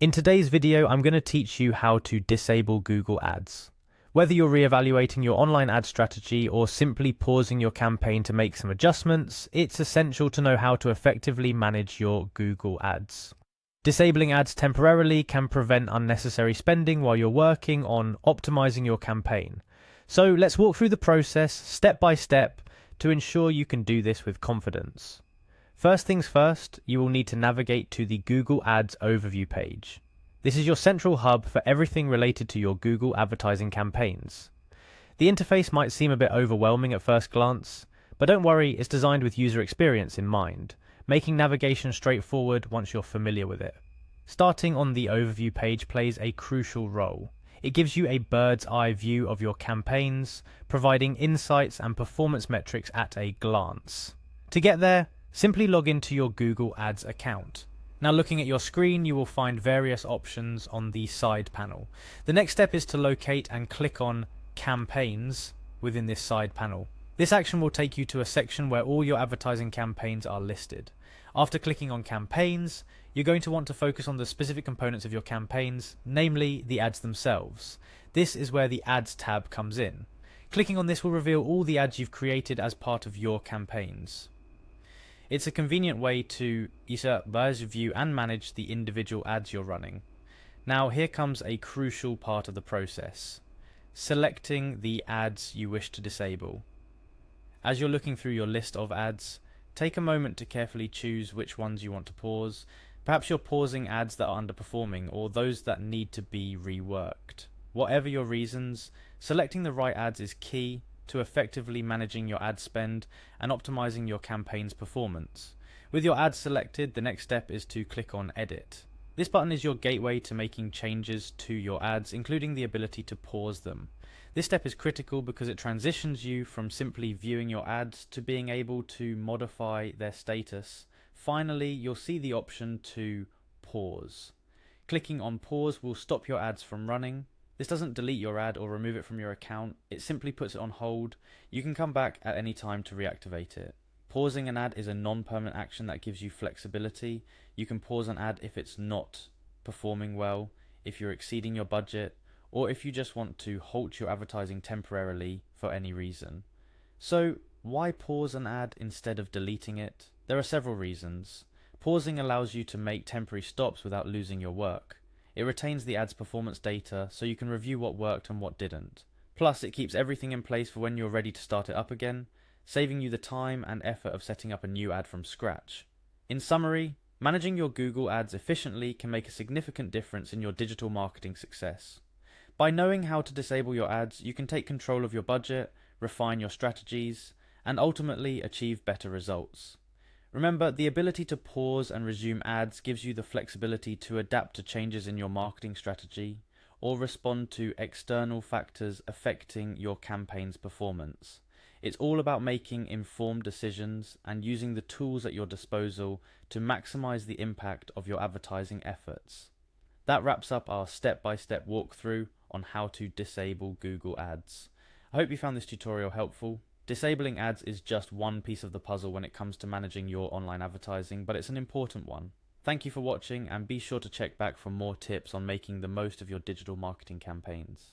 In today's video, I'm going to teach you how to disable Google Ads. Whether you're reevaluating your online ad strategy or simply pausing your campaign to make some adjustments, it's essential to know how to effectively manage your Google Ads. Disabling ads temporarily can prevent unnecessary spending while you're working on optimizing your campaign. So let's walk through the process step by step to ensure you can do this with confidence. First things first, you will need to navigate to the Google Ads overview page. This is your central hub for everything related to your Google advertising campaigns. The interface might seem a bit overwhelming at first glance, but don't worry, it's designed with user experience in mind, making navigation straightforward once you're familiar with it. Starting on the overview page plays a crucial role. It gives you a bird's eye view of your campaigns, providing insights and performance metrics at a glance. To get there, simply log into your Google Ads account. Now looking at your screen, you will find various options on the side panel. The next step is to locate and click on Campaigns within this side panel. This action will take you to a section where all your advertising campaigns are listed. After clicking on Campaigns, you're going to want to focus on the specific components of your campaigns, namely the ads themselves. This is where the Ads tab comes in. Clicking on this will reveal all the ads you've created as part of your campaigns. It's a convenient way to view and manage the individual ads you're running. Now here comes a crucial part of the process: selecting the ads you wish to disable. As you're looking through your list of ads, take a moment to carefully choose which ones you want to pause. Perhaps you're pausing ads that are underperforming or those that need to be reworked. Whatever your reasons, selecting the right ads is key to effectively managing your ad spend and optimizing your campaign's performance. With your ads selected, the next step is to click on Edit. This button is your gateway to making changes to your ads, including the ability to pause them. This step is critical because it transitions you from simply viewing your ads to being able to modify their status. Finally, you'll see the option to pause. Clicking on pause will stop your ads from running. This doesn't delete your ad or remove it from your account, it simply puts it on hold. You can come back at any time to reactivate it. Pausing an ad is a non-permanent action that gives you flexibility. You can pause an ad if it's not performing well, if you're exceeding your budget, or if you just want to halt your advertising temporarily for any reason. So, why pause an ad instead of deleting it? There are several reasons. Pausing allows you to make temporary stops without losing your work. It retains the ad's performance data so you can review what worked and what didn't. Plus, it keeps everything in place for when you're ready to start it up again, saving you the time and effort of setting up a new ad from scratch. In summary, managing your Google Ads efficiently can make a significant difference in your digital marketing success. By knowing how to disable your ads, you can take control of your budget, refine your strategies, and ultimately achieve better results. Remember, the ability to pause and resume ads gives you the flexibility to adapt to changes in your marketing strategy or respond to external factors affecting your campaign's performance. It's all about making informed decisions and using the tools at your disposal to maximize the impact of your advertising efforts. That wraps up our step-by-step walkthrough on how to disable Google Ads. I hope you found this tutorial helpful. Disabling ads is just one piece of the puzzle when it comes to managing your online advertising, but it's an important one. Thank you for watching, and be sure to check back for more tips on making the most of your digital marketing campaigns.